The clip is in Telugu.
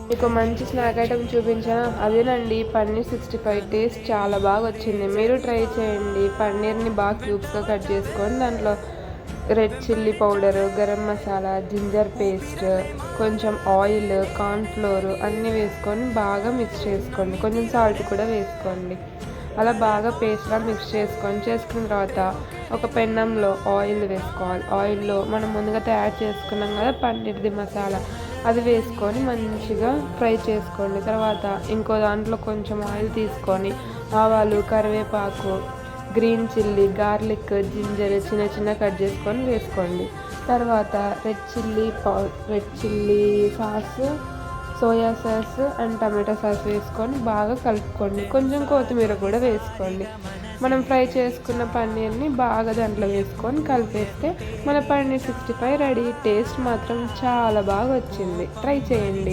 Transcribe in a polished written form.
మీకు మంచి స్నాక్ ఐటెం చూపించాను, అదేనండి పన్నీర్ 65. టేస్ట్ చాలా బాగా వచ్చింది. మీరు ట్రై చేయండి. పన్నీర్ని బాగా క్యూబ్స్గా కట్ చేసుకొని దాంట్లో red chilli powder, garam masala, ginger paste, కొంచెం ఆయిల్, కార్న్ఫ్లోర్ అన్నీ వేసుకొని బాగా మిక్స్ చేసుకోండి. కొంచెం సాల్ట్ కూడా వేసుకోండి. అలా బాగా పేస్ట్లా మిక్స్ చేసుకున్న తర్వాత ఒక పెన్నంలో ఆయిల్ వేసుకోవాలి. ఆయిల్లో మనం ముందుగా తయారు చేసుకున్నాం కదా పన్నీర్ది మసాలా, అది వేసుకొని మంచిగా ఫ్రై చేసుకోండి. తర్వాత ఇంకో దాంట్లో కొంచెం ఆయిల్ తీసుకొని ఆవాలు, కరివేపాకు, గ్రీన్ చిల్లీ, గార్లిక్, జింజర్ చిన్న కట్ చేసుకొని వేసుకోండి. తర్వాత red chilli sauce, soya sauce and tomato sauce వేసుకొని బాగా కలుపుకోండి. కొంచెం కొత్తిమీర కూడా వేసుకోండి. మనం ఫ్రై చేసుకున్న పన్నీర్ని బాగా దాంట్లో వేసుకొని కలిపేస్తే మన పన్నీర్ 65 రెడీ. టేస్ట్ మాత్రం చాలా బాగా వచ్చింది. ట్రై చేయండి.